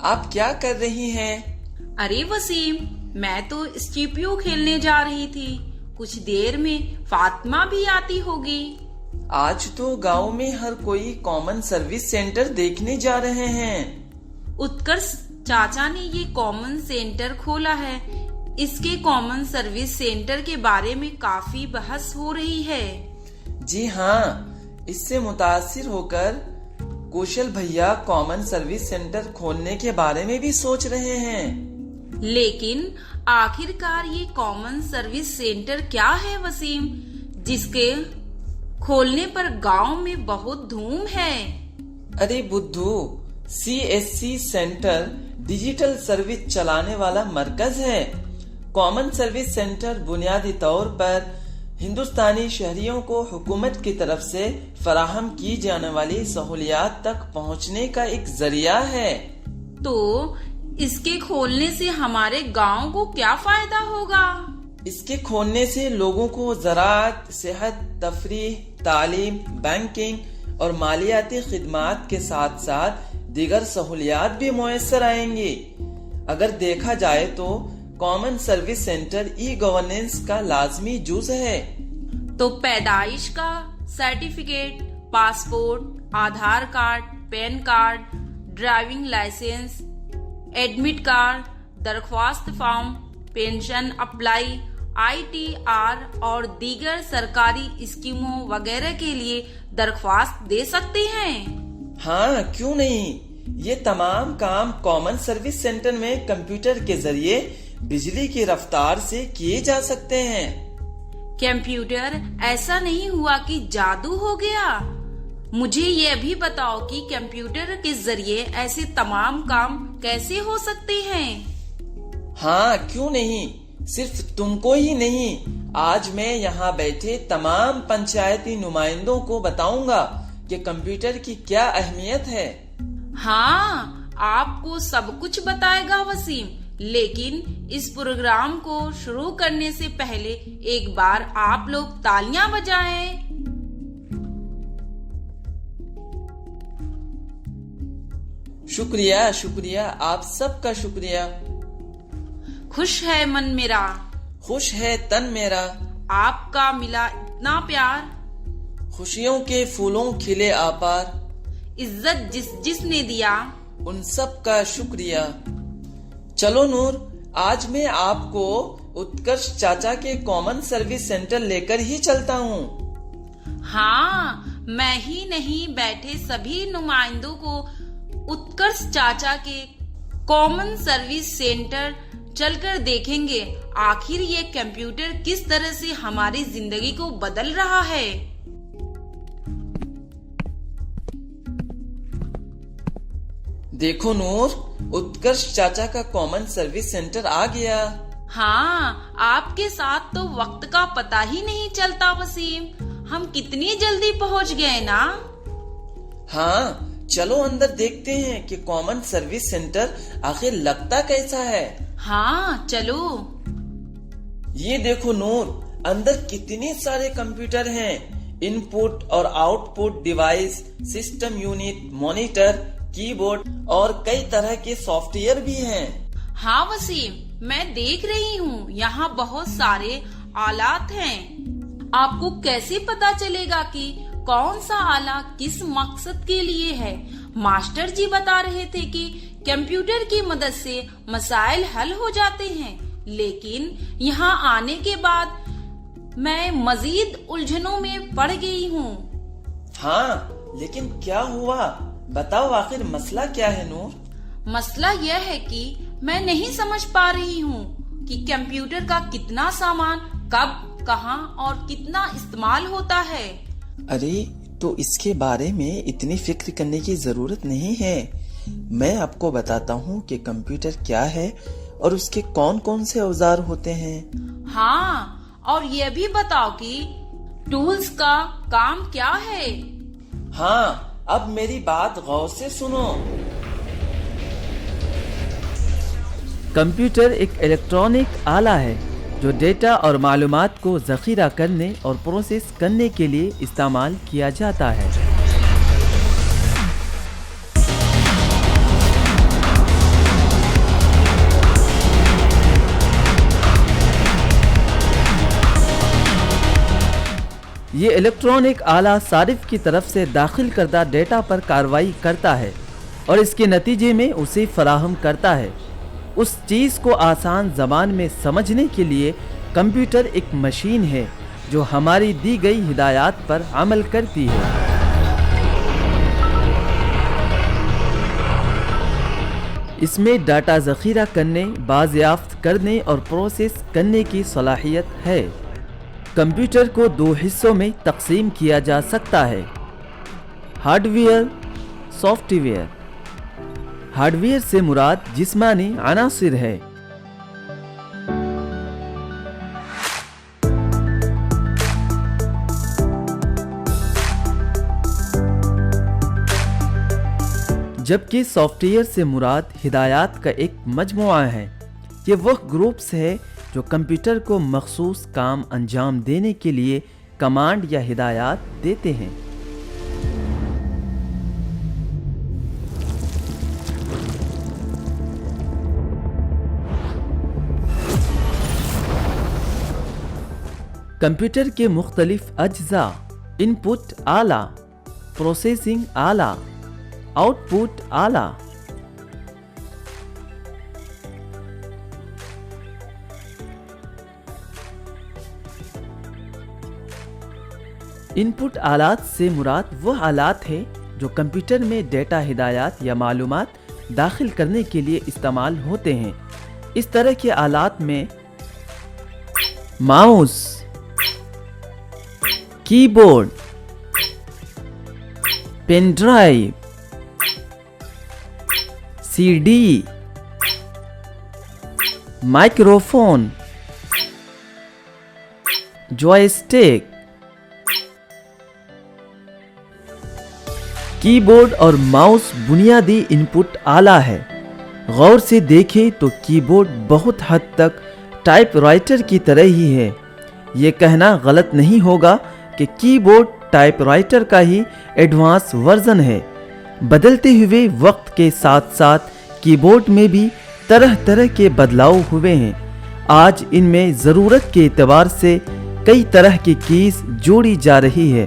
آپ کیا کر رہی ہیں؟ ارے وسیم، میں تو اسٹیپیو کھیلنے جا رہی تھی، کچھ دیر میں فاطمہ بھی آتی ہوگی۔ آج تو گاؤں میں ہر کوئی کامن سروس سینٹر دیکھنے جا رہے ہیں۔ اتکرش چاچا نے یہ کامن سینٹر کھولا ہے، اس کے کامن سروس سینٹر کے بارے میں کافی بحث ہو رہی ہے۔ جی ہاں، اس سے متاثر ہو کر کوشل بھیا کامن سروس سینٹر کھولنے کے بارے میں بھی سوچ رہے ہیں۔ لیکن آخر کار یہ کامن سروس سینٹر کیا ہے وسیم، جس کے کھولنے پر گاؤں میں بہت دھوم ہے؟ ارے بدھو، CSC سینٹر ڈیجیٹل سروس چلانے والا مرکز ہے۔ کامن سروس سینٹر بنیادی طور پر ہندوستانی شہریوں کو حکومت کی طرف سے فراہم کی جانے والی سہولیات تک پہنچنے کا ایک ذریعہ ہے۔ تو اس کے کھولنے سے ہمارے گاؤں کو کیا فائدہ ہوگا؟ اس کے کھولنے سے لوگوں کو زراعت، صحت، تفریح، تعلیم، بینکنگ اور مالیاتی خدمات کے ساتھ ساتھ دیگر سہولیات بھی میسر آئیں گی۔ اگر دیکھا جائے تو common service centre e governance کا لازمی جز ہے۔ تو پیدائش کا certificate, passport, Aadhaar card, PAN card, driving licence, admit card, درخواست فارم، پینشن اپلائی، ITR اور دیگر سرکاری اسکیموں وغیرہ کے لیے درخواست دے سکتے ہیں۔ ہاں، کیوں نہیں؟ یہ تمام کام کامن سروس سینٹر میں کمپیوٹر کے ذریعے بجلی کی رفتار سے کیے جا سکتے ہیں۔ کمپیوٹر ایسا نہیں ہوا کہ جادو ہو گیا؟ مجھے یہ بھی بتاؤ کہ کمپیوٹر کے ذریعے ایسے تمام کام کیسے ہو سکتے ہیں؟ ہاں، کیوں نہیں؟ صرف تم کو ہی نہیں، آج میں یہاں بیٹھے تمام پنچایتی نمائندوں کو بتاؤں گا کہ کمپیوٹر کی کیا اہمیت ہے۔ ہاں، آپ کو سب کچھ بتائے گا وسیم، لیکن اس پروگرام کو شروع کرنے سے پہلے ایک بار آپ لوگ تالیاں بجائیں۔ شکریہ، شکریہ، آپ سب کا شکریہ۔ خوش ہے من میرا، خوش ہے تن میرا، آپ کا ملا اتنا پیار، خوشیوں کے پھولوں کھلے آپار، عزت جس جس نے دیا، ان سب کا شکریہ۔ چلو نور، آج میں آپ کو اتکرش چاچا کے کامن سروس سینٹر لے کر ہی چلتا ہوں۔ ہاں، میں ہی نہیں، بیٹھے سبھی نمائندوں کو اتکرش چاچا کے کامن سروس سینٹر چل کر دیکھیں گے، آخر یہ کمپیوٹر کس طرح سے ہماری زندگی کو بدل رہا ہے۔ دیکھو نور، اتکرش چاچا کا کامن سروس سینٹر آ گیا۔ ہاں، آپ کے ساتھ تو وقت کا پتہ ہی نہیں چلتا وسیم، ہم کتنی جلدی پہنچ گئے نا۔ ہاں، چلو اندر دیکھتے ہیں کہ کامن سروس سینٹر آخر لگتا کیسا ہے۔ ہاں چلو۔ یہ دیکھو نور، اندر کتنے سارے کمپیوٹر ہیں، ان پٹ اور out put device, system unit, monitor, کی بورڈ اور کئی طرح کے سافٹ ویئر بھی ہیں۔ ہاں وسیم، میں دیکھ رہی ہوں یہاں بہت سارے آلات ہیں۔ آپ کو کیسے پتا چلے گا کہ کون سا آلہ کس مقصد کے لیے ہے؟ ماسٹر جی بتا رہے تھے کہ کمپیوٹر کی مدد سے مسائل حل ہو جاتے ہیں، لیکن یہاں آنے کے بعد میں مزید الجھنوں میں پڑ گئی ہوں۔ ہاں، لیکن کیا ہوا؟ بتاؤ آخر مسئلہ کیا ہے نور؟ مسئلہ یہ ہے کہ میں نہیں سمجھ پا رہی ہوں کہ کمپیوٹر کا کتنا سامان کب، کہاں اور کتنا استعمال ہوتا ہے۔ ارے تو اس کے بارے میں اتنی فکر کرنے کی ضرورت نہیں ہے، میں آپ کو بتاتا ہوں کہ کمپیوٹر کیا ہے اور اس کے کون کون سے اوزار ہوتے ہیں۔ ہاں، اور یہ بھی بتاؤ کہ ٹولز کا کام کیا ہے۔ ہاں، اب میری بات غور سے سنو۔ کمپیوٹر ایک الیکٹرانک آلہ ہے جو ڈیٹا اور معلومات کو ذخیرہ کرنے اور پروسیس کرنے کے لیے استعمال کیا جاتا ہے۔ یہ الیکٹرانک آلہ صارف کی طرف سے داخل کردہ ڈیٹا پر کارروائی کرتا ہے اور اس کے نتیجے میں اسے فراہم کرتا ہے۔ اس چیز کو آسان زبان میں سمجھنے کے لیے کمپیوٹر ایک مشین ہے جو ہماری دی گئی ہدایات پر عمل کرتی ہے۔ اس میں ڈاٹا ذخیرہ کرنے، بازیافت کرنے اور پروسیس کرنے کی صلاحیت ہے۔ کمپیوٹر کو دو حصوں میں تقسیم کیا جا سکتا ہے: hard where, soft where. Hard where سے مراد جسمانی عناصر ہے۔ جبکہ سافٹ ویئر سے مراد ہدایات کا ایک مجموعہ ہے۔ یہ وہ گروپس ہے جو کمپیوٹر کو مخصوص کام انجام دینے کے لیے کمانڈ یا ہدایات دیتے ہیں۔ کمپیوٹر کے مختلف اجزاء: ان پٹ آلہ، پروسیسنگ آلہ، آؤٹ پٹ آلہ۔ ان پٹ آلات سے مراد وہ آلات ہیں جو کمپیوٹر میں ڈیٹا، ہدایات یا معلومات داخل کرنے کے لیے استعمال ہوتے ہیں۔ اس طرح کے آلات میں mouse, keyboard, pen drive, C D, microphone, joystick. Keyboard اور ماؤس بنیادی ان پٹ آلہ ہے۔ غور سے دیکھیں تو کی بورڈ بہت حد تک ٹائپ رائٹر کی طرح ہی ہے۔ یہ کہنا غلط نہیں ہوگا کہ کی بورڈ ٹائپ رائٹر کا ہی ایڈوانس ورژن ہے۔ بدلتے ہوئے وقت کے ساتھ ساتھ کی بورڈ میں بھی طرح طرح کے بدلاؤ ہوئے ہیں۔ آج ان میں ضرورت کے اعتبار سے کئی طرح کی کیز جوڑی جا رہی ہے۔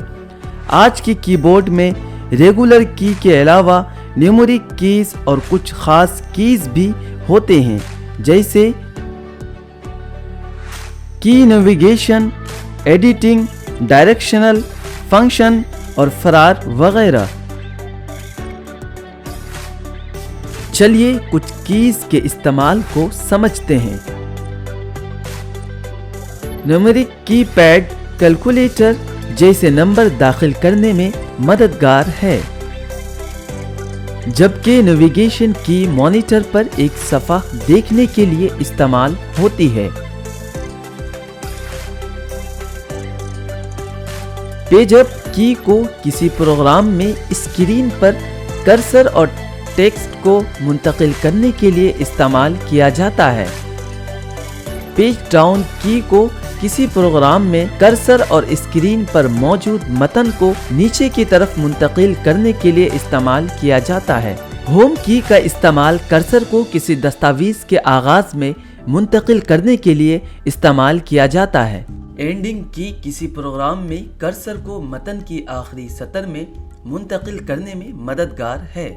آج کی کی بورڈ میں ریگولر کی کے علاوہ نیومرک کیز اور کچھ خاص کیز بھی ہوتے ہیں، جیسے کی نیویگیشن، ایڈیٹنگ، ڈائریکشنل، فنکشن اور فرار وغیرہ۔ چلیے کچھ کیز کے استعمال کو سمجھتے ہیں۔ نیومرک کی پیڈ کیلکولیٹر جیسے نمبر داخل کرنے میں مددگار ہے، جبکہ نیویگیشن کی مانیٹر پر ایک صفحہ دیکھنے کے لیے استعمال ہوتی ہے۔ پیج اپ کی کو کسی پروگرام میں اسکرین پر کرسر اور ٹیکسٹ کو منتقل کرنے کے لیے استعمال کیا جاتا ہے۔ پیج ڈاؤن کی کو کسی پروگرام میں کرسر اور اسکرین پر موجود متن کو نیچے کی طرف منتقل کرنے کے لیے استعمال کیا جاتا ہے۔ ہوم کی کا استعمال کرسر کو کسی دستاویز کے آغاز میں منتقل کرنے کے لیے استعمال کیا جاتا ہے۔ اینڈنگ کی کسی پروگرام میں کرسر کو متن کی آخری سطر میں منتقل کرنے میں مددگار ہے۔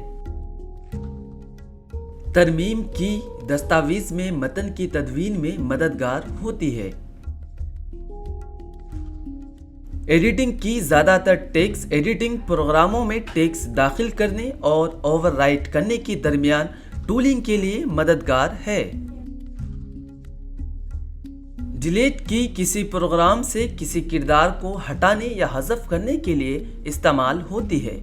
ترمیم کی دستاویز میں متن کی تدوین میں مددگار ہوتی ہے۔ ایڈیٹنگ کی زیادہ تر ٹیکسٹ ایڈیٹنگ پروگراموں میں ٹیکسٹ داخل کرنے اور اوور رائٹ کرنے کے درمیان ٹولنگ کے لیے مددگار ہے۔ ڈیلیٹ کی کسی پروگرام سے کسی کردار کو ہٹانے یا حذف کرنے کے لیے استعمال ہوتی ہے۔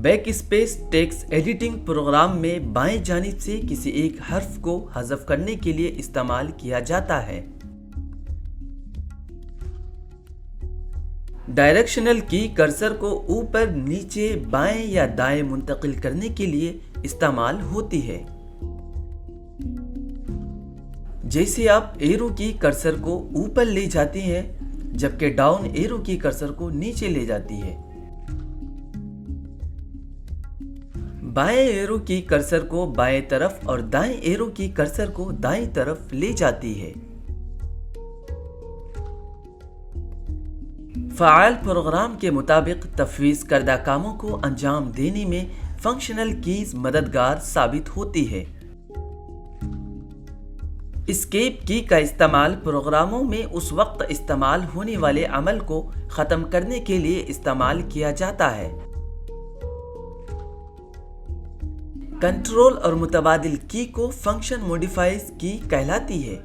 Backspace text editing program میں بائیں جانب سے کسی ایک حرف کو حذف کرنے کے لیے استعمال کیا جاتا ہے۔ ڈائریکشنل کی کرسر کو اوپر، نیچے، بائیں یا دائیں منتقل کرنے کے لیے استعمال ہوتی ہے۔ جیسے آپ ایرو کی کرسر کو اوپر لے جاتی ہیں، جبکہ ڈاؤن ایرو کی کرسر کو نیچے لے جاتی ہے۔ بائیں ایرو کی کرسر کو بائیں طرف اور دائیں ایرو کی کرسر کو دائیں طرف لے جاتی ہے۔ فعال پروگرام کے مطابق تفویض کردہ کاموں کو انجام دینے میں فنکشنل کیز مددگار ثابت ہوتی ہے۔ اسکیپ کی کا استعمال پروگراموں میں اس وقت استعمال ہونے والے عمل کو ختم کرنے کے لیے استعمال کیا جاتا ہے۔ کنٹرول اور متبادل کی کو فنکشن موڈیفائز کی کہلاتی ہے،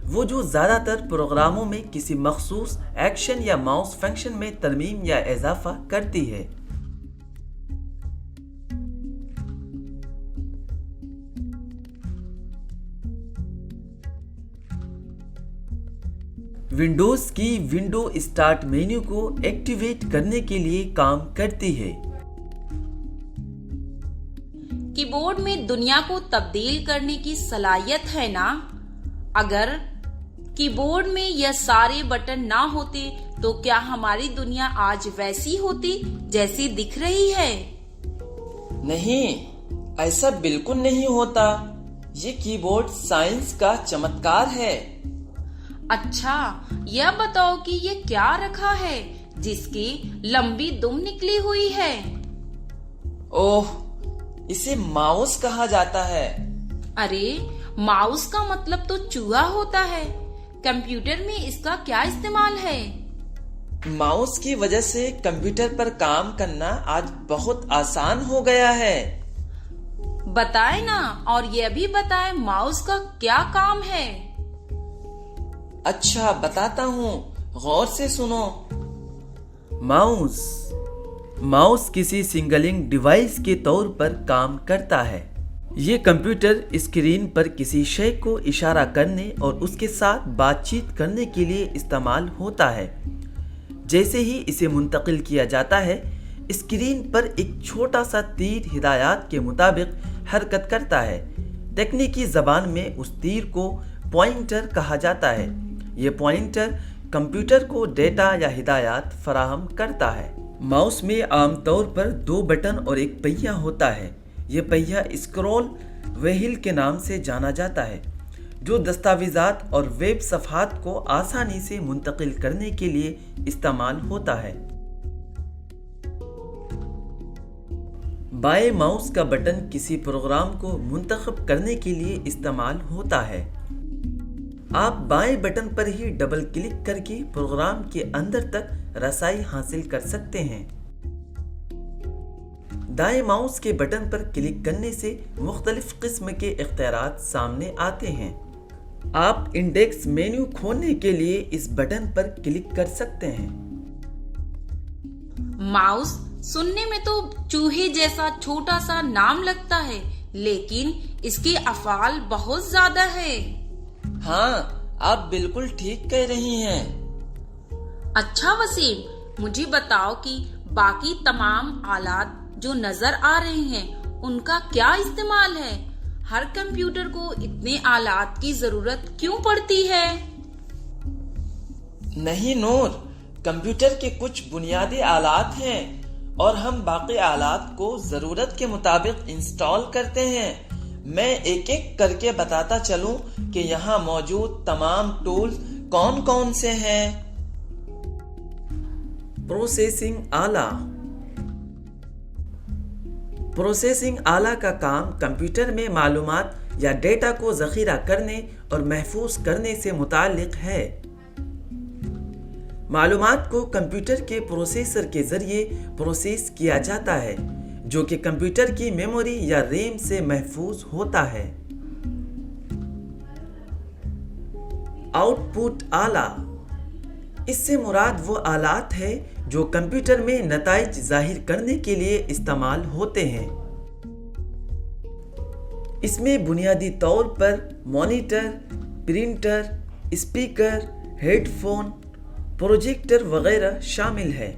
وہ جو زیادہ تر پروگراموں میں کسی مخصوص ایکشن یا ماؤس فنکشن میں ترمیم یا اضافہ کرتی ہے۔ ونڈوز کی ونڈو اسٹارٹ مینیو کو ایکٹیویٹ کرنے کے لیے کام کرتی ہے۔ کی بورڈ میں دنیا کو تبدیل کرنے کی صلاحیت ہے نا؟ اگر کی بورڈ میں یہ سارے بٹن نہ ہوتے تو کیا ہماری دنیا آج ویسی ہوتی جیسی دکھ رہی ہے؟ نہیں، ایسا بالکل نہیں ہوتا۔ یہ کی بورڈ سائنس کا چمتکار ہے۔ اچھا، یہ بتاؤ کہ یہ کیا رکھا ہے جس کی لمبی دم نکلی ہوئی ہے؟ اوہ، اسے ماؤس کہا جاتا ہے۔ ارے، ماؤس کا مطلب تو چوہا ہوتا ہے۔ کمپیوٹر میں اس کا کیا استعمال ہے؟ ماؤس کی وجہ سے کمپیوٹر پر کام کرنا آج بہت آسان ہو گیا ہے۔ بتائے نا، اور یہ بھی بتائے ماؤس کا کیا کام ہے؟ اچھا، بتاتا ہوں، غور سے سنو۔ ماؤس کسی سنگلنگ ڈیوائس کے طور پر کام کرتا ہے۔ یہ کمپیوٹر اسکرین پر کسی شے کو اشارہ کرنے اور اس کے ساتھ بات چیت کرنے کے لیے استعمال ہوتا ہے۔ جیسے ہی اسے منتقل کیا جاتا ہے، اسکرین پر ایک چھوٹا سا تیر ہدایات کے مطابق حرکت کرتا ہے۔ تکنیکی زبان میں اس تیر کو پوائنٹر کہا جاتا ہے۔ یہ پوائنٹر کمپیوٹر کو ڈیٹا یا ہدایات فراہم کرتا ہے۔ ماؤس میں عام طور پر 2 بٹن اور ایک پہیہ ہوتا ہے۔ یہ پہیہ اسکرول وہیل کے نام سے جانا جاتا ہے، جو دستاویزات اور ویب صفحات کو آسانی سے منتقل کرنے کے لیے استعمال ہوتا ہے۔ بائیں ماؤس کا بٹن کسی پروگرام کو منتخب کرنے کے لیے استعمال ہوتا ہے۔ آپ بائیں بٹن پر ہی ڈبل کلک کر کے پروگرام کے اندر تک رسائی حاصل کر سکتے ہیں۔ دائیں ماؤس کے بٹن پر کلک کرنے سے مختلف قسم کے اختیارات سامنے آتے ہیں۔ آپ انڈیکس مینیو کھولنے کے لیے اس بٹن پر کلک کر سکتے ہیں۔ ماؤس سننے میں تو چوہے جیسا چھوٹا سا نام لگتا ہے، لیکن اس کے افعال بہت زیادہ ہے۔ ہاں، آپ بالکل ٹھیک کہہ رہی ہیں۔ اچھا وسیم، مجھے بتاؤ کہ باقی تمام آلات جو نظر آ رہے ہیں ان کا کیا استعمال ہے؟ ہر کمپیوٹر کو اتنے آلات کی ضرورت کیوں پڑتی ہے؟ نہیں نور، کمپیوٹر کے کچھ بنیادی آلات ہیں اور ہم باقی آلات کو ضرورت کے مطابق انسٹال کرتے ہیں۔ میں ایک ایک کر کے بتاتا چلوں کہ یہاں موجود تمام ٹولز کون کون سے ہیں۔ پروسیسنگ آلہ۔ پروسیسنگ آلہ کا کام کمپیوٹر میں معلومات یا ڈیٹا کو ذخیرہ کرنے اور محفوظ کرنے سے متعلق ہے۔ معلومات کو کمپیوٹر کے پروسیسر کے ذریعے پروسیس کیا جاتا ہے، جو کہ کمپیوٹر کی میموری یا ریم سے محفوظ ہوتا ہے۔ آؤٹ پٹ آلہ۔ اس سے مراد وہ آلات ہے جو کمپیوٹر میں نتائج ظاہر کرنے کے لیے استعمال ہوتے ہیں۔ اس میں بنیادی طور پر monitor, printer, speaker, headphone, projector وغیرہ شامل ہے۔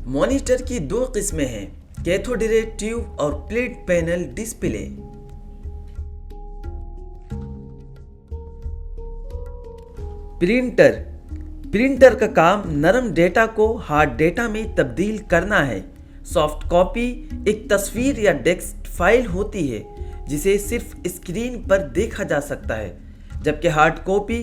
مانیٹر کی 2 قسمیں ہیں، کیتھوڈ رے ٹیوب اور پلیٹ پینل ڈسپلے۔ پرنٹر کا کام نرم ڈیٹا کو ہارڈ ڈیٹا میں تبدیل کرنا ہے۔ سافٹ کاپی ایک تصویر یا ٹیکسٹ فائل ہوتی ہے جسے صرف اسکرین پر دیکھا جا سکتا ہے، جبکہ ہارڈ کاپی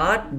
8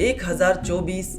1024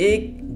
1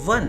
1,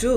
2,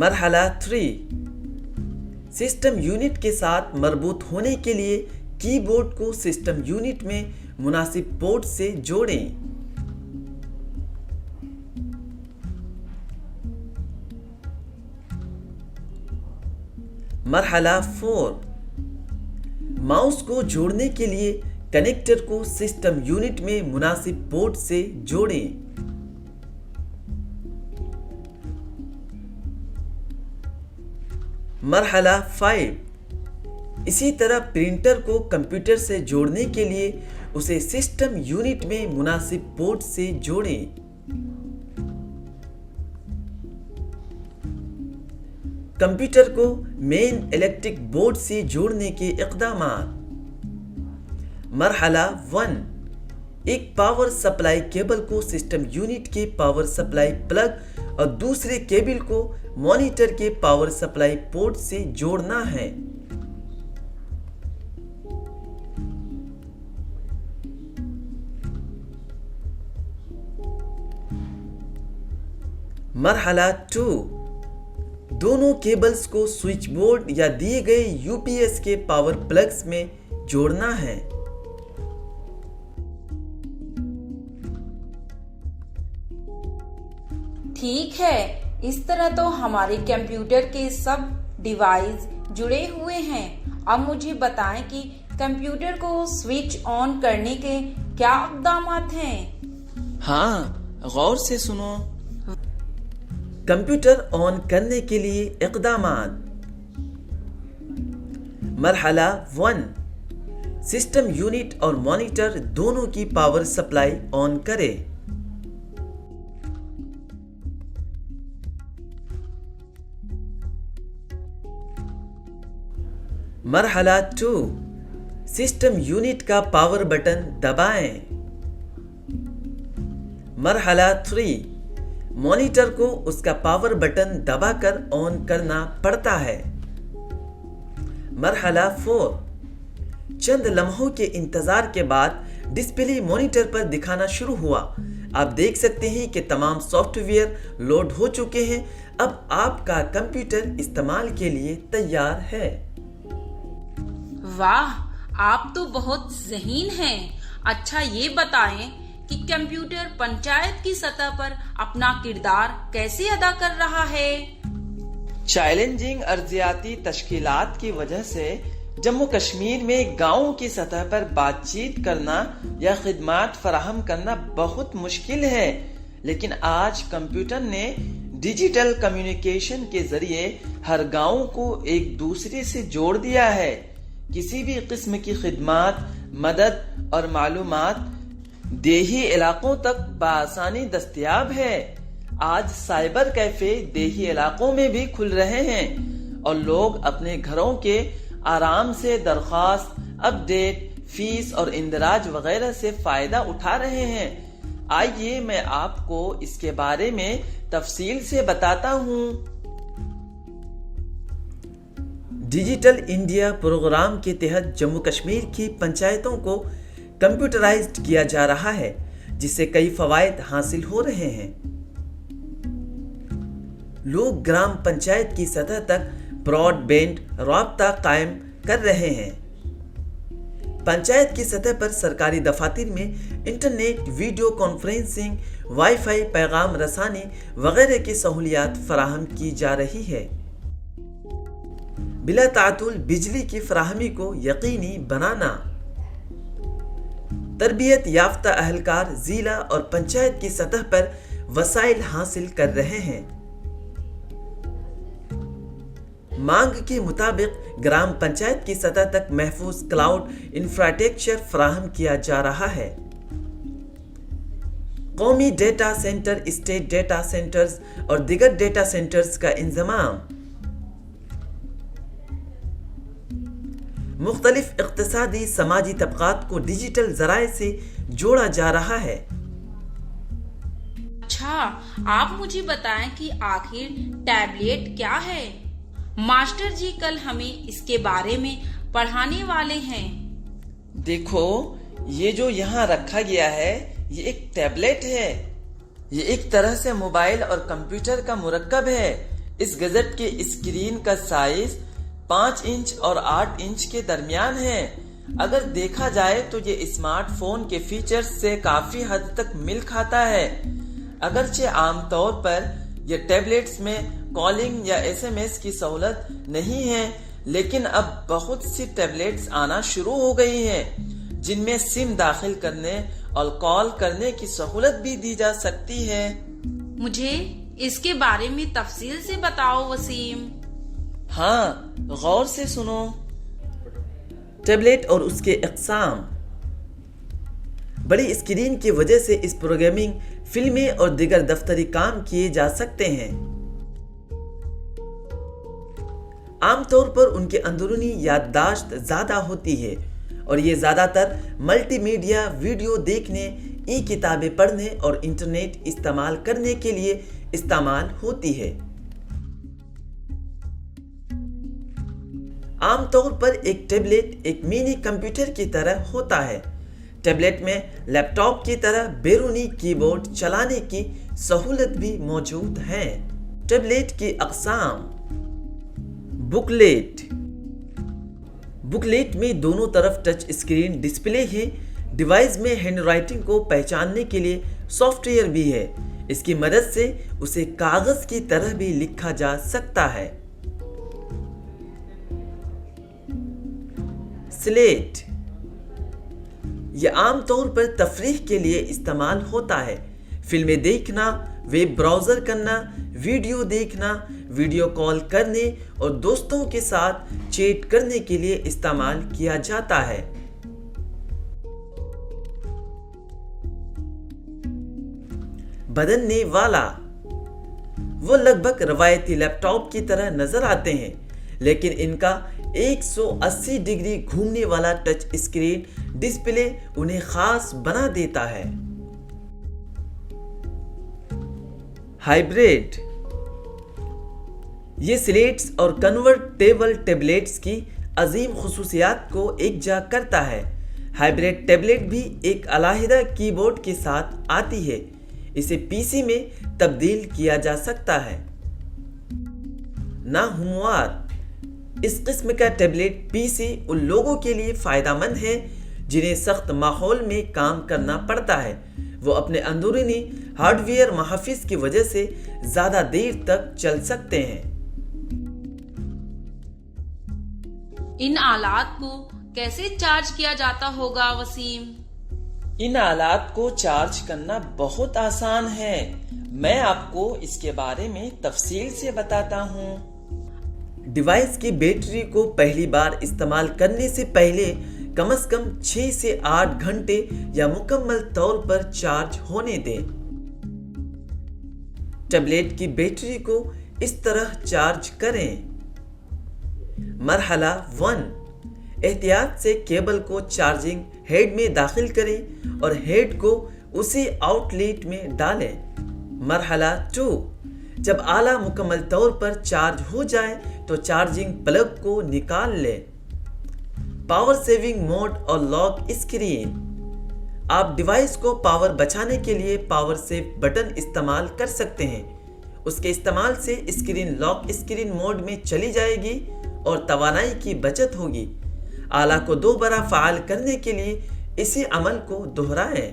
مرحلہ 3، سسٹم یونٹ کے ساتھ مربوط ہونے کے لیے کی بورڈ کو سسٹم یونٹ میں مناسب پورٹ سے جوڑیں۔ مرحلہ 4، ماؤس کو جوڑنے کے لیے کنیکٹر کو سسٹم یونٹ میں مناسب پورٹ سے جوڑیں۔ مرحلہ 5، اسی طرح پرنٹر کو کمپیوٹر سے جوڑنے کے لیے اسے سسٹم یونٹ میں مناسب پورٹ سے جوڑیں۔ کمپیوٹر کو مین الیکٹرک بورڈ سے جوڑنے کے اقدامات۔ مرحلہ 1، ایک پاور سپلائی کیبل کو سسٹم یونٹ کے پاور سپلائی پلگ اور دوسرے کیبل کو مانیٹر کے پاور سپلائی پورٹ سے جوڑنا ہے۔ مرحلہ 2، دونوں کیبلز کو سوئچ بورڈ یا دیے گئے یو پی ایس کے پاور پلگز میں جوڑنا ہے۔ ٹھیک ہے، اس طرح تو ہمارے کمپیوٹر کے سب ڈیوائس جڑے ہوئے ہیں۔ اب مجھے بتائیں کہ کمپیوٹر کو سوئچ آن کرنے کے کیا اقدامات ہیں؟ ہاں، غور سے سنو۔ کمپیوٹر آن کرنے کے لیے اقدامات۔ مرحلہ 1، سسٹم یونٹ اور مانیٹر دونوں کی پاور سپلائی آن کرے۔ مرحلہ 2، سسٹم یونٹ کا پاور بٹن دبائیں۔ مرحلہ 3، مانیٹر کو اس کا پاور بٹن دبا کر آن کرنا پڑتا ہے۔ مرحلہ 4، چند لمحوں کے انتظار کے بعد ڈسپلے مانیٹر پر دکھانا شروع ہوا۔ آپ دیکھ سکتے ہیں کہ تمام سافٹ ویئر لوڈ ہو چکے ہیں۔ اب آپ کا کمپیوٹر استعمال کے لیے تیار ہے۔ واہ، آپ تو بہت ذہین ہیں۔ اچھا یہ بتائیں کہ کمپیوٹر پنچایت کی سطح پر اپنا کردار کیسے ادا کر رہا ہے؟ چیلنجنگ ارضیاتی تشکیلات کی وجہ سے جموں کشمیر میں گاؤں کی سطح پر بات چیت کرنا یا خدمات فراہم کرنا بہت مشکل ہے، لیکن آج کمپیوٹر نے ڈیجیٹل کمیونیکیشن کے ذریعے ہر گاؤں کو ایک دوسرے سے جوڑ دیا ہے۔ کسی بھی قسم کی خدمات، مدد اور معلومات دیہی علاقوں تک بآسانی دستیاب ہے۔ آج سائبر کیفے دیہی علاقوں میں بھی کھل رہے ہیں اور لوگ اپنے گھروں کے آرام سے درخواست، اپ ڈیٹ، فیس اور اندراج وغیرہ سے فائدہ اٹھا رہے ہیں۔ آئیے میں آپ کو اس کے بارے میں تفصیل سے بتاتا ہوں۔ ڈیجیٹل انڈیا پروگرام کے تحت جموں کشمیر کی پنچایتوں کو کمپیوٹرائزڈ کیا جا رہا ہے، جس سے کئی فوائد حاصل ہو رہے ہیں۔ لوگ گرام پنچایت کی سطح تک براڈ بینڈ رابطہ قائم کر رہے ہیں۔ پنچایت کی سطح پر سرکاری دفاتر میں internet, video conferencing, wi fi, پیغام رسانی وغیرہ کی سہولیات فراہم کی جا رہی ہے۔ بلا تعطل بجلی کی فراہمی کو یقینی بنانا۔ تربیت یافتہ اہلکار ضلع اور پنچایت کی سطح پر وسائل حاصل کر رہے ہیں۔ مانگ کے مطابق گرام پنچایت کی سطح تک محفوظ کلاؤڈ انفراسٹرکچر فراہم کیا جا رہا ہے۔ قومی data centre, state data centres اور دیگر ڈیٹا سینٹرز کا انضمام۔ مختلف اقتصادی سماجی طبقات کو ڈیجیٹل ذرائع سے جوڑا جا رہا ہے۔ اچھا، آپ مجھے بتائیں کہ آخر ٹیبلیٹ کیا ہے؟ ماسٹر جی کل ہمیں اس کے بارے میں پڑھانے والے ہیں۔ دیکھو، یہ جو یہاں رکھا گیا ہے یہ ایک ٹیبلیٹ ہے۔ یہ ایک طرح سے موبائل اور کمپیوٹر کا مرکب ہے۔ اس گیجٹ کے اسکرین کا سائز 5 انچ اور 8 انچ کے درمیان ہے۔ اگر دیکھا جائے تو یہ اسمارٹ فون کے فیچرز سے کافی حد تک مل کھاتا ہے۔ اگرچہ عام طور پر یہ ٹیبلیٹس میں کالنگ یا SMS کی سہولت نہیں ہے، لیکن اب بہت سی ٹیبلیٹس آنا شروع ہو گئی ہیں جن میں سم داخل کرنے اور کال کرنے کی سہولت بھی دی جا سکتی ہے۔ مجھے اس کے بارے میں تفصیل سے بتاؤ وسیم۔ ہاں، غور سے سنو۔ ٹیبلیٹ اور اس کے اقسام۔ بڑی اسکرین کی وجہ سے اس پروگرامنگ، فلمیں اور دیگر دفتری کام کیے جا سکتے ہیں۔ عام طور پر ان کے اندرونی یادداشت زیادہ ہوتی ہے اور یہ زیادہ تر ملٹی میڈیا ویڈیو دیکھنے، ای کتابیں پڑھنے اور انٹرنیٹ استعمال کرنے کے لیے استعمال ہوتی ہے۔ عام طور پر ایک ٹیبلیٹ ایک منی کمپیوٹر کی طرح ہوتا ہے۔ ٹیبلیٹ میں لیپ ٹاپ کی طرح بیرونی کی بورڈ چلانے کی سہولت بھی موجود ہے۔ ٹیبلیٹ کی اقسام۔ بکلیٹ۔ بکلیٹ میں دونوں طرف ٹچ اسکرین ڈسپلے ہے۔ ڈیوائس میں ہینڈ رائٹنگ کو پہچاننے کے لیے سافٹ ویئر بھی ہے۔ اس کی مدد سے اسے کاغذ کی طرح بھی لکھا جا سکتا ہے۔ سلیٹ۔ یہ عام طور پر تفریح کے لیے استعمال ہوتا ہے۔ فلمیں دیکھنا، ویب براؤزر کرنا، ویڈیو دیکھنا، ویڈیو کال کرنے اور دوستوں کے ساتھ چیٹ کرنے کے لیے استعمال کیا جاتا ہے۔ بدلنے والا۔ وہ لگ بھگ روایتی لیپ ٹاپ کی طرح نظر آتے ہیں، لیکن ان کا 180 ڈگری گھومنے والا ٹچ اسکرین ڈسپلے انہیں خاص بنا دیتا ہے۔ ہائبریڈ۔ یہ سلیٹس اور کنورٹیبل ٹیبلیٹس کی عظیم خصوصیات کو یکجا کرتا ہے۔ ہائبریڈ ٹیبلیٹ بھی ایک علیحدہ کی بورڈ کے ساتھ آتی ہے۔ اسے PC میں تبدیل کیا جا سکتا ہے۔ ناہموار۔ اس قسم کا ٹیبلیٹ PC ان لوگوں کے لیے فائدہ مند ہے جنہیں سخت ماحول میں کام کرنا پڑتا ہے۔ وہ اپنے اندرونی ہارڈ ویئر محافظ کی وجہ سے زیادہ دیر تک چل سکتے ہیں۔ ان آلات کو کیسے چارج کیا جاتا ہوگا وسیم؟ ان آلات کو چارج کرنا بہت آسان ہے۔ میں آپ کو اس کے بارے میں تفصیل سے بتاتا ہوں۔ ڈیوائس کی بیٹری کو پہلی بار استعمال کرنے سے پہلے کم از کم 6 سے 8 گھنٹے یا مکمل طور پر چارج ہونے دیں۔ ٹیبلیٹ کی بیٹری کو اس طرح چارج کریں۔ مرحلہ 1، احتیاط سے کیبل کو چارجنگ ہیڈ میں داخل کریں اور ہیڈ کو اسی آؤٹ لیٹ میں ڈالیں۔ مرحلہ 2، جب آلہ مکمل طور پر چارج ہو جائے تو چارجنگ پلگ کو نکال لیں۔ پاور سیونگ موڈ اور لاک اسکرین۔ آپ ڈیوائس کو پاور بچانے کے لیے پاور سیو بٹن استعمال کر سکتے ہیں۔ اس کے استعمال سے اسکرین لاک اسکرین موڈ میں چلی جائے گی اور توانائی کی بچت ہوگی۔ آلہ کو دوبارہ فعال کرنے کے لیے اسی عمل کو دہرائیں۔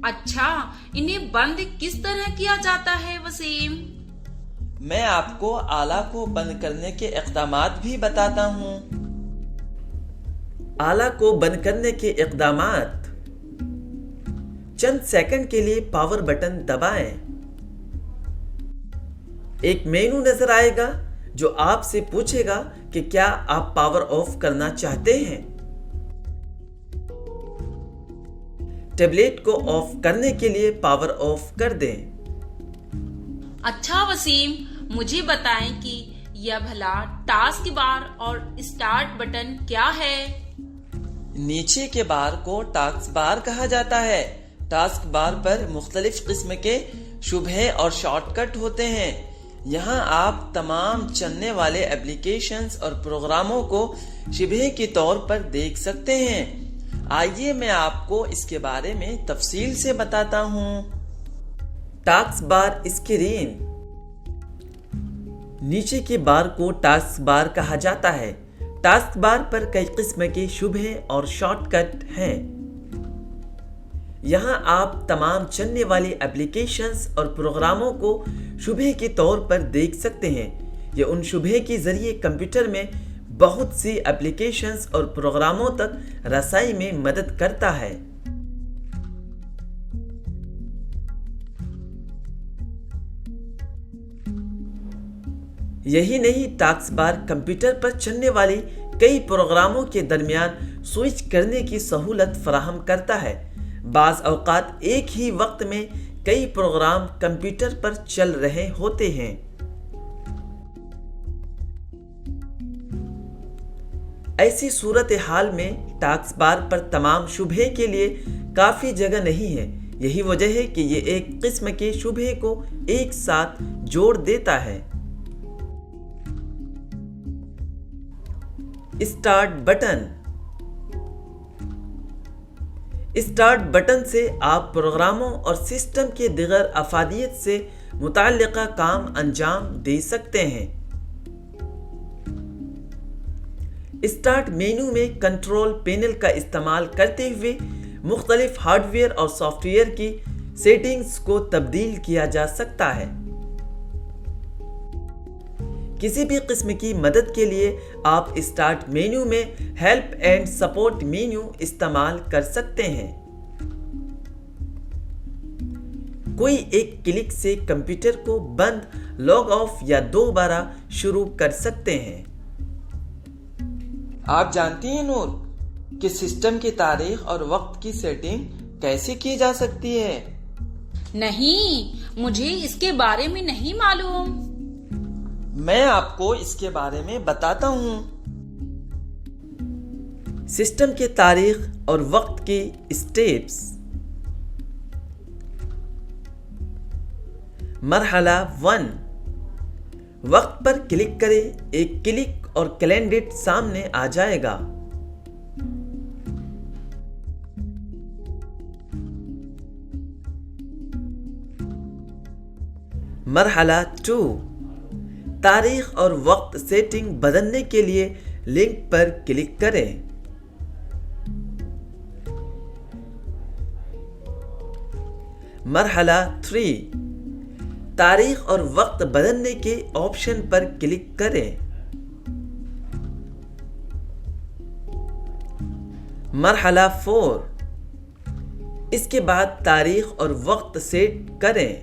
اچھا، انہیں بند کس طرح کیا جاتا ہے وسیم؟ میں آپ کو آلہ کو بند کرنے کے اقدامات بھی بتاتا ہوں۔ آلہ کو بند کرنے کے اقدامات۔ چند سیکنڈ کے لیے پاور بٹن دبائیں۔ ایک مینو نظر آئے گا جو آپ سے پوچھے گا کہ کیا آپ پاور آف کرنا چاہتے ہیں۔ ٹیبلیٹ کو آف کرنے کے لیے پاور آف کر دیں۔ اچھا وسیم، مجھے بتائیں کہ یہ بھلا ٹاسک بار اور اسٹارٹ بٹن کیا ہے؟ نیچے کے بار کو ٹاسک بار کہا جاتا ہے۔ ٹاسک بار پر مختلف قسم کے شبہے اور شارٹ کٹ ہوتے ہیں۔ یہاں آپ تمام چلنے والے ایپلیکیشنز اور پروگراموں کو شبہے کے طور پر دیکھ سکتے ہیں۔ آئیے میں آپ کو اس کے بارے میں تفصیل سے بتاتا ہوں۔ ٹاسک بار اسکرین، نیچے کے بار کو ٹاسک بار کہا جاتا ہے۔ ٹاسک بار پر کئی قسم کے شبہے اور شارٹ کٹ ہیں۔ یہاں آپ تمام چلنے والی ایپلیکیشنز اور پروگراموں کو شبہے کے طور پر دیکھ سکتے ہیں۔ یہ ان شبہے کے ذریعے کمپیوٹر میں بہت سی ایپلیکیشنز اور پروگراموں تک رسائی میں مدد کرتا ہے۔ یہی نہیں، ٹاسک بار کمپیوٹر پر چلنے والی کئی پروگراموں کے درمیان سوئچ کرنے کی سہولت فراہم کرتا ہے۔ بعض اوقات ایک ہی وقت میں کئی پروگرام کمپیوٹر پر چل رہے ہوتے ہیں۔ ایسی صورتحال میں ٹاسک بار پر تمام شبہے کے لیے کافی جگہ نہیں ہے۔ یہی وجہ ہے کہ یہ ایک قسم کے شبہے کو ایک ساتھ جوڑ دیتا ہے۔ اسٹارٹ بٹن، اسٹارٹ بٹن سے آپ پروگراموں اور سسٹم کے دیگر افادیت سے متعلقہ کام انجام دے سکتے ہیں۔ اسٹارٹ مینو میں کنٹرول پینل کا استعمال کرتے ہوئے مختلف ہارڈ ویئر اور سافٹ ویئر کی سیٹنگز کو تبدیل کیا جا سکتا ہے۔ کسی بھی قسم کی مدد کے لیے آپ اسٹارٹ مینو میں ہیلپ اینڈ سپورٹ مینو استعمال کر سکتے ہیں۔ کوئی ایک کلک سے کمپیوٹر کو بند، لاگ آف یا دوبارہ شروع کر سکتے ہیں۔ آپ جانتی ہیں نور کہ سسٹم کی تاریخ اور وقت کی سیٹنگ کیسے کی جا سکتی ہے؟ نہیں، مجھے اس کے بارے میں نہیں معلوم۔ میں آپ کو اس کے بارے میں بتاتا ہوں۔ سسٹم کی تاریخ اور وقت کی اسٹیپس۔ مرحلہ 1، وقت پر کلک کریں۔ ایک کلک اور کیلنڈر سامنے آ جائے گا۔ مرحلہ 2، تاریخ اور وقت سیٹنگ بدلنے کے لیے لنک پر کلک کریں۔ مرحلہ 3، تاریخ اور وقت بدلنے کے آپشن پر کلک کریں۔ مرحلہ 4، اس کے بعد تاریخ اور وقت سیٹ کریں۔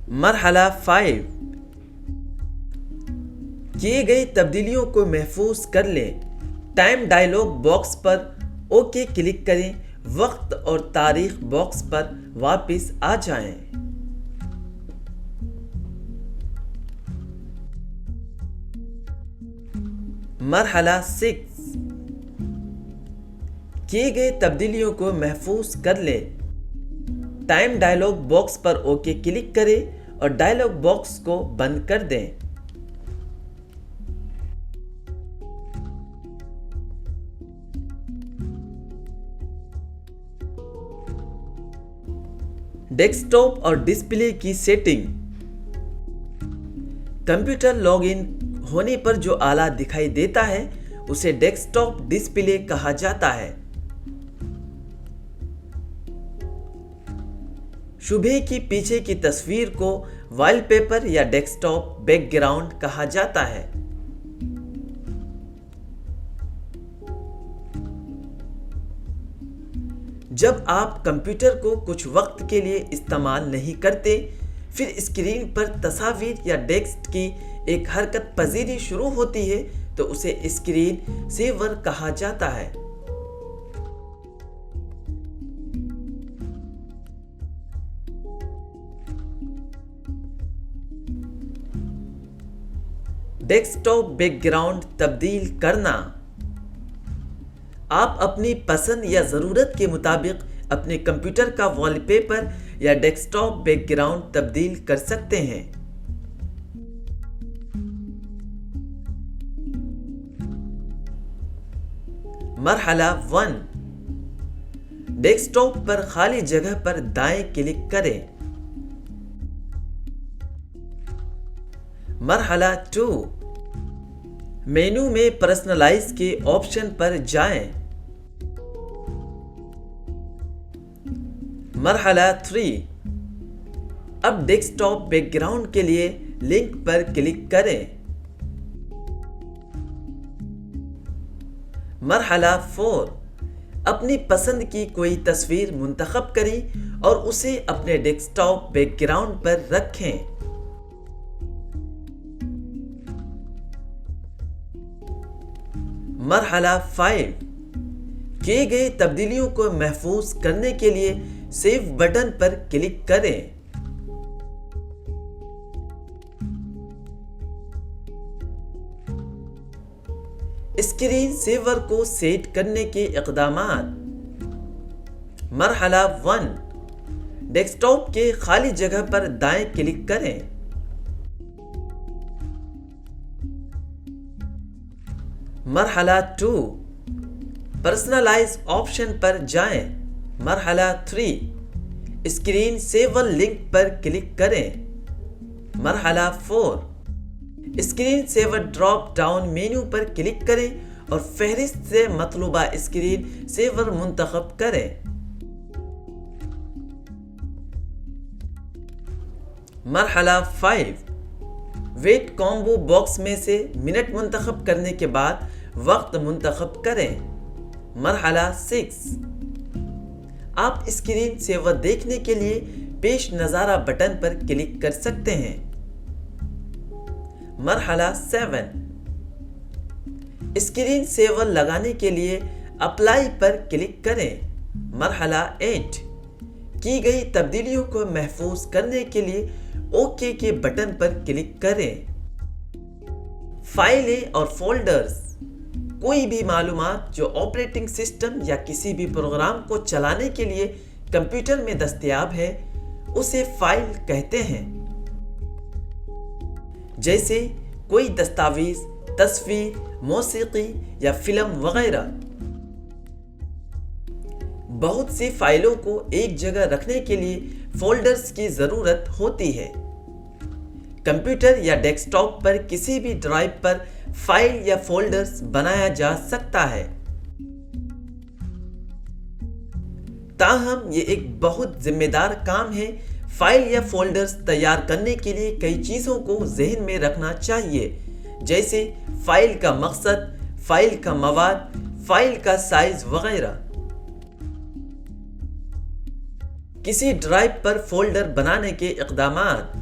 مرحلہ 5، کیے گئے تبدیلیوں کو محفوظ کر لیں۔ ٹائم ڈائلاگ باکس پر اوکے کلک کریں، وقت اور تاریخ باکس پر واپس آ جائیں۔ مرحلہ 6، کیے گئے تبدیلیوں کو محفوظ کر لیں۔ ٹائم ڈائلاگ باکس پر اوکے کلک کریں اور ڈائلاگ باکس کو بند کر دیں۔ ڈیسک ٹاپ اور ڈسپلے کی سیٹنگ۔ کمپیوٹر لاگ ان ہونے پر جو آلہ دکھائی دیتا ہے اسے ڈیسک ٹاپ ڈسپلے کہا جاتا ہے۔ شبہے کی پیچھے کی تصویر کو وال پیپر یا ڈیسک ٹاپ بیک گراؤنڈ کہا جاتا ہے۔ جب آپ کمپیوٹر کو کچھ وقت کے لیے استعمال نہیں کرتے، پھر اسکرین پر تصاویر یا ٹیکسٹ کی ایک حرکت پذیری شروع ہوتی ہے تو اسے اسکرین سیور کہا جاتا ہے۔ ڈیسک ٹاپ بیک گراؤنڈ تبدیل کرنا۔ آپ اپنی پسند یا ضرورت کے مطابق اپنے کمپیوٹر کا وال پیپر یا ڈیسک ٹاپ بیک گراؤنڈ تبدیل کر سکتے ہیں۔ مرحلہ 1، ڈیسک ٹاپ پر خالی جگہ پر دائیں کلک کریں۔ مرحلہ 2، مینو میں پرسنلائز کے آپشن پر جائیں۔ مرحلہ 3، اب ڈیسک ٹاپ بیک گراؤنڈ کے لیے لنک پر کلک کریں۔ مرحلہ 4، اپنی پسند کی کوئی تصویر منتخب کریں اور اسے اپنے ڈیسک ٹاپ بیک گراؤنڈ پر رکھیں۔ مرحلہ 5، کیے گئے تبدیلیوں کو محفوظ کرنے کے لیے سیو بٹن پر کلک کریں۔ اسکرین سیور کو سیٹ کرنے کے اقدامات۔ مرحلہ 1، ڈیسک ٹاپ کے خالی جگہ پر دائیں کلک کریں۔ مرحلہ 2، پرسنلائز آپشن پر جائیں۔ مرحلہ 3، اسکرین سیور لنک پر کلک کریں۔ مرحلہ 4، اسکرین سیور ڈراپ ڈاؤن مینو پر کلک کریں اور فہرست سے مطلوبہ اسکرین سیور منتخب کریں۔ مرحلہ 5، ویٹ کامبو باکس میں سے منٹ منتخب کرنے کے بعد وقت منتخب کریں۔ مرحلہ 6، آپ اسکرین سیور دیکھنے کے لیے پیش نظارہ بٹن پر کلک کر سکتے ہیں۔ مرحلہ 7، اسکرین سیور لگانے کے لیے اپلائی پر کلک کریں۔ مرحلہ 8، کی گئی تبدیلیوں کو محفوظ کرنے کے لیے اوکے کے بٹن پر کلک کریں۔ فائلیں اور فولڈرز، کوئی بھی معلومات جو آپریٹنگ سسٹم یا کسی بھی پروگرام کو چلانے کے لیے کمپیوٹر میں دستیاب ہے اسے فائل کہتے ہیں، جیسے کوئی دستاویز، تصویر، موسیقی یا فلم وغیرہ۔ بہت سی فائلوں کو ایک جگہ رکھنے کے لیے فولڈرز کی ضرورت ہوتی ہے۔ کمپیوٹر یا ڈیسک ٹاپ پر کسی بھی ڈرائیو پر فائل یا فولڈرز بنایا جا سکتا ہے، تاہم یہ ایک بہت ذمہ دار کام ہے۔ فائل یا فولڈرز تیار کرنے کے لیے کئی چیزوں کو ذہن میں رکھنا چاہیے، جیسے فائل کا مقصد، فائل کا مواد، فائل کا سائز وغیرہ۔ کسی ڈرائیو پر فولڈر بنانے کے اقدامات۔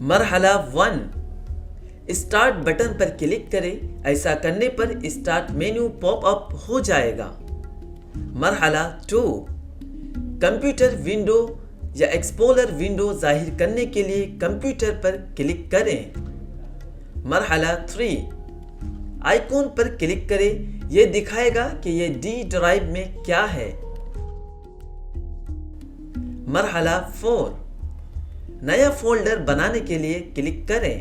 مرحلہ 1، اسٹارٹ بٹن پر کلک کریں، ایسا کرنے پر اسٹارٹ مینو پاپ اپ ہو جائے گا۔ مرحلہ 2، کمپیوٹر ونڈو یا ایکسپلورر ونڈو ظاہر کرنے کے لیے کمپیوٹر پر کلک کریں۔ مرحلہ 3، آئیکن پر کلک کریں، یہ دکھائے گا کہ یہ ڈی ڈرائیو میں کیا ہے۔ مرحلہ 4، نیا فولڈر بنانے کے لیے کلک کریں۔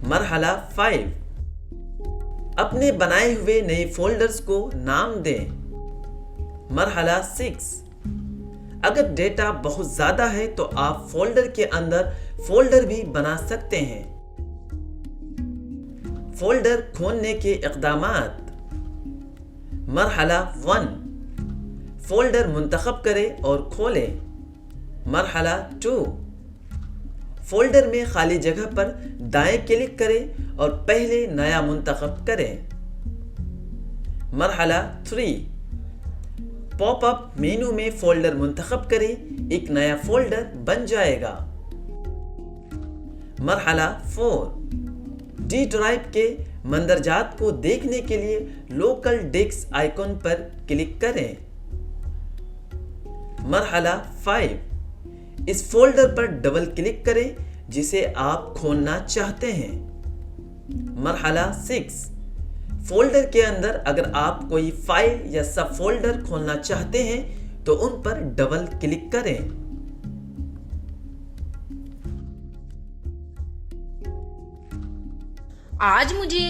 مرحلہ 5، اپنے بنائے ہوئے نئے فولڈرز کو نام دیں۔ مرحلہ 6، اگر ڈیٹا بہت زیادہ ہے تو آپ فولڈر کے اندر فولڈر بھی بنا سکتے ہیں۔ فولڈر کھولنے کے اقدامات۔ مرحلہ 1، فولڈر منتخب کریں اور کھولیں۔ مرحلہ 2، فولڈر میں خالی جگہ پر دائیں کلک کریں اور پہلے نیا منتخب کریں۔ مرحلہ 3، پاپ اپ مینو میں فولڈر منتخب کریں، ایک نیا فولڈر بن جائے گا۔ مرحلہ 4، ڈی ڈرائیو کے مندرجات کو دیکھنے کے لیے لوکل ڈسک آئیکن پر کلک کریں۔ مرحلہ 5، اس فولڈر پر ڈبل کلک کریں جسے آپ کھولنا چاہتے ہیں۔ مرحلہ 6، فولڈر کے اندر اگر آپ کوئی فائل یا سب فولڈر کھولنا چاہتے ہیں تو ان پر ڈبل کلک کریں۔ آج مجھے